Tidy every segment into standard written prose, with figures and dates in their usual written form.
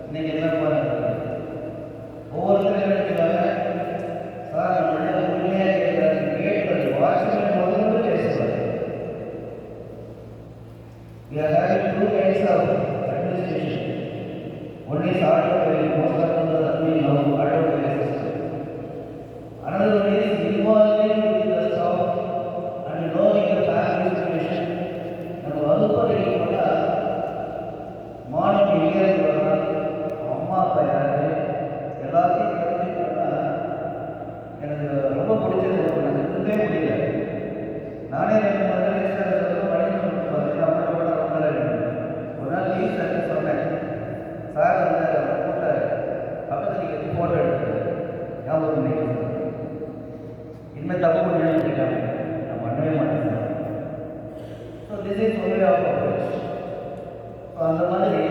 இன்னைக்கு என்ன ஒவ்வொருத்தரும் நினைக்கிறாங்க சார் நம்மள உண்மையாக கேட்கிறாங்க கேட்பது வாட்ச்மேன் முதல்ல பேசுவார். We are having two kinds of administration. One is auto-pay, most of them are doing now auto-pay system. Another one is involving with the staff and knowing the family situation. நம்ம வகுப்பறையில் போனால் மாணவ இளைஞர்கள் அம்மா அப்பா யாரு எல்லாத்தையும் தெரிஞ்சுக்கிட்டோம்னா எனக்கு ரொம்ப பிடிச்சது எனக்கு இருந்தே முடியல. நானே ரெண்டு மூணு படிக்கணும் பார்த்தீங்கன்னா அவங்களோட ரொம்ப ஒரு நாள் லீவ் தண்ணி சொன்னேன். சார் வந்து கூட்டார் பக்கத்தில் நீங்கள் ஃபோட்டோ எடுத்து ஞாபகம் நீங்கள் இனிமேல் தப்பு பண்ணி கேட்டாங்க நான் பண்ணவே மாட்டேன். So this is only half approach. So அந்த மாதிரி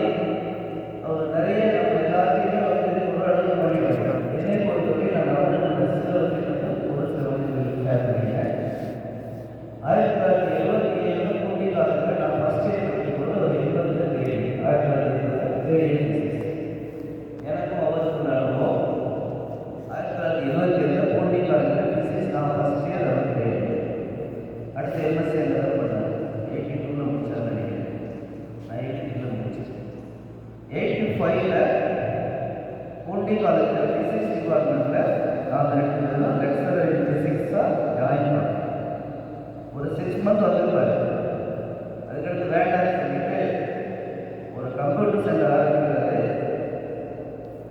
அவர் நிறைய நம்ம எல்லாத்தையுமே வந்து ஒரு அளவு பண்ணிடுறோம். என்னை பொறுத்தவரை நான் வந்து ஒரு சில வந்து ஷேர் பண்ணிக்கிறேன். 1977 கூட்டி காலத்தில் நான் ஃபஸ்ட் இயர் படிக்கும்போது ஒரு 1976 எனக்கும் அவருக்கு அனுபவம். 1927 கூட்டி காலத்தில் பிசிக்ஸ் நான் ஃபஸ்ட் இயர் வந்து அடுத்த எம்எஸ்சி என்ன பண்ணேன் 82 முடிச்சாங்க நினைக்கிறேன். நான் 82 முடிச்சேன். 85 பூண்டி காலேஜில் ஃபிசிக்ஸ் டிபார்ட்மெண்ட்டில் நான் ரெண்டு லெக்சரர் இன் ஃபிசிக்ஸாக ஜாயின் பண்ணேன். ஒரு 6 மந்த் வந்துருப்பார். அதுக்கடுத்து வேண்டாம்னு சொல்லிட்டு ஒரு கம்ப்யூட்டர் சென்டர் ஆரம்பிக்கிறாரு.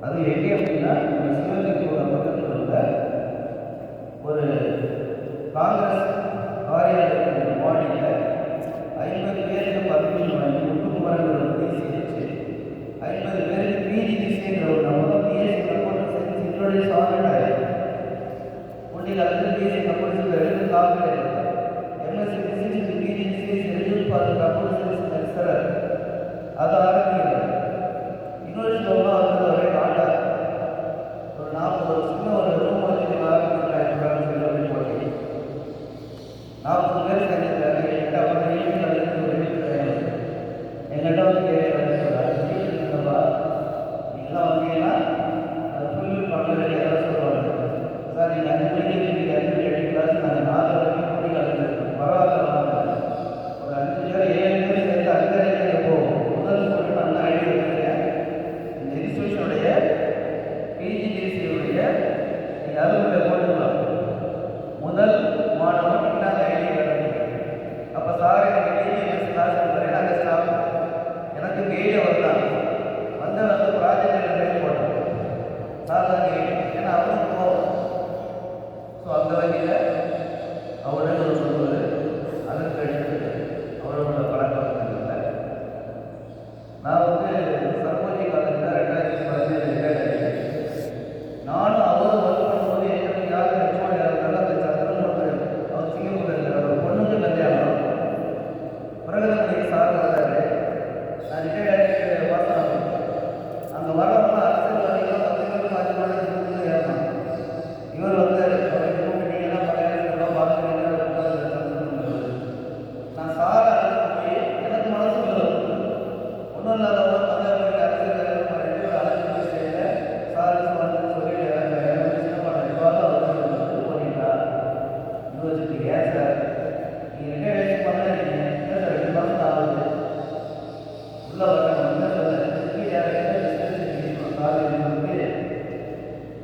அது எங்கே அப்படின்னா நம்ம சிவகங்கை பக்கத்தில் உள்ள ஒரு காங்கிரஸ் காரியாலயத்தின் மாடியில் 50 பேருக்கு பர்மிஷன் வாங்கி முத்துக்குமரன் பேசிடுச்சு. 50 பேருக்கு பிஜிடிசிங்கிற ஒரு நம்ம பிஎஸ்சி கம்ப்யூட்டர் சயின்ஸ் இன்ட்ரோடியூஸ் ஆகிட்டாரு. முன்னாடி காலத்தில் பிஎஸ்சி கம்ப்யூட்டர் சயின்ஸ் காப்பில் MSc physics PGDC schedule for computer science lecturer அதை ஆரம்பிக்கிறார். யூனிவர்சிட்டியில் வந்து ஒரே நாட்டார் ஒரு 40 சின்ன ஒரு ரூம் வச்சு ஆரம்பிக்கிறாங்க போட்டி 40 பேர் சேர்ந்துருக்காங்க. என்கிட்ட அவங்க என்கிட்ட வந்து கேட்குறாங்கப்பா நீங்களாம் வந்தீங்கன்னா அது ஃபுல் பண்ண வேண்டிய ஏதாவது சொல்லுவாங்க. சார் நீங்கள் 5 மணிக்கு நீங்கள் 5 8 கிளாஸ் நாங்கள் 4 வரைக்கும் படி கலந்துருக்கோம். பரவாயில்ல வாங்க ஒரு 5 பேர் 7 பேர் சேர்ந்து அங்கே போவோம். முதல் போட்டு நான் தான் ஐடியா வச்சுருக்கேன். இந்த இன்ஸ்டியூஷனுடைய பிஜிடிசியுடைய நீங்கள் அலுவலில் போட்டுக்கலாம். முதல் மாணவன் இன்னாங்க ஐடியா கலந்துருக்கேன். அப்போ சார் எனக்கு டிஜிஎஸ் கிளாஸ் எடுக்கிறேன். நாங்கள் ஸ்டாஃப் எனக்கு கைடு வரலாம் வந்து வந்து ப்ராஜெக்ட் கைடு போட்டோம் சார் தான் கைடு. ஏன்னா அவரும் போவோம். ஸோ அந்த வகையில் அவரோட சொல்வது அதற்கு எடுத்து அவரோட பழக்கத்தில் நான் வந்து சர்வோஜி காலேஜில் 2017 ரிட்டையர்ட் ஆகிட்டேன். நானும் அவரும் ஒர்க் பண்ணும்போது எங்களுக்கு யாரும் ஹெச்ஓடி இருந்தாலும் அந்த சந்திரன் அவர் சிங்கப்பூரில் அவர் பொண்ணுக்கு கல்யாணம் பிரகதமணி சார் வந்தார். நான் ரிட்டையர்ட் ஆகிட்டு பார்த்தேன். அங்கே வரவங்க அரசியல்வாதிகள் 10 பேர் 5 மணி ஏறணும். இவர் வந்தார். அவரை கூப்பிட்டீங்கன்னா பழையெல்லாம் பார்த்துட்டீங்கன்னா நான் சாரை அழைத்து போய் எனக்கு மனசு ஒன்றும் இல்லாதவங்க 10 பேருக்கு அரசியல் அழைச்சி போய் செய்யல சார் வந்து சொல்லி சின்னப்பா இவ்வாறு வந்து போனீங்களா யூனிவர்சிட்டி ஏன் சார் நீங்கள் ரிட்டையர்ட் பண்ணீங்க சார் 2 மாதம் ஆகுது உள்ள வரணும்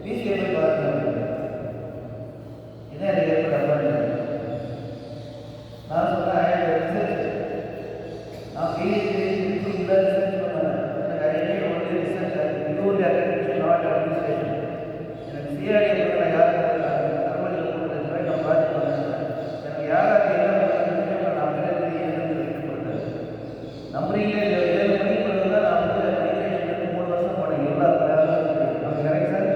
பிசிஐ பார்க்க என்ன ஏற்பட நான் சொன்னேன் ரிசர்ச் நான் பிஹெச்டி ரிசர்ச் பண்ணேன். எனக்கு idea only research purely academic not administration. எனக்கு சிஆர்டி நான் யாருக்கு கர்மத்தில் கொடுத்தது நான் ப்ராஜெக்ட் பண்ணேன். எனக்கு யாராவது என்ன பண்ணுறது நான் பெரிய சொல்லிட்டு நம்புறீங்களே 7 மணிக்கு பண்ணுறதா நான் வந்து மைக்ரேஷனுக்கு 3 வருஷம் போனேன். எல்லா நமக்கு கரெக்ட் சார்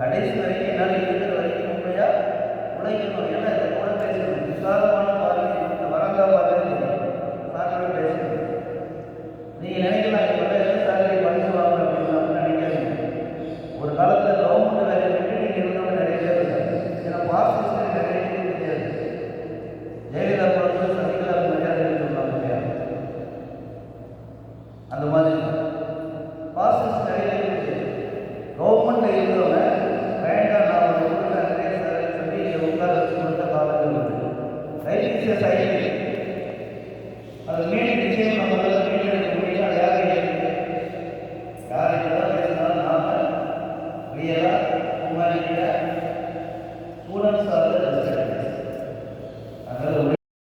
கடைசி வரைக்கும் என்னால் இருக்கிற வரைக்கும் உண்மையாக உழைக்கணும். ஏன்னா இதை கூட பேசணும். விசாலமான பார்வை, இந்த வரங்கா பார்வை சாரோட பேசணும். நீங்கள் நினைக்கலாம் இப்போ சாலை படிச்சுவாங்க அப்படின்னு நினைக்காதீங்க. ஒரு காலத்தில் கவர்மெண்ட் வேலையை விட்டு நீங்கள் இருந்தவங்க நிறைய பேர் இருக்காங்க. ஏன்னா பாஸ் நிறைய பேர் தெரியாது. ஜெயலலிதா பொறுத்து சசிகலா மரியாதை சொல்லுவாங்க இல்லையா, அந்த மாதிரி பாஸ் நிறைய பேர் கவர்மெண்ட்டில் இருந்தவங்க வேண்டாம் நான் ஒரு ஊரில் நிறைய சொல்லி உட்கார வச்சு கொடுத்த காலங்கள் வந்து ஐபிசிஎஸ் ஐடி அது மீன்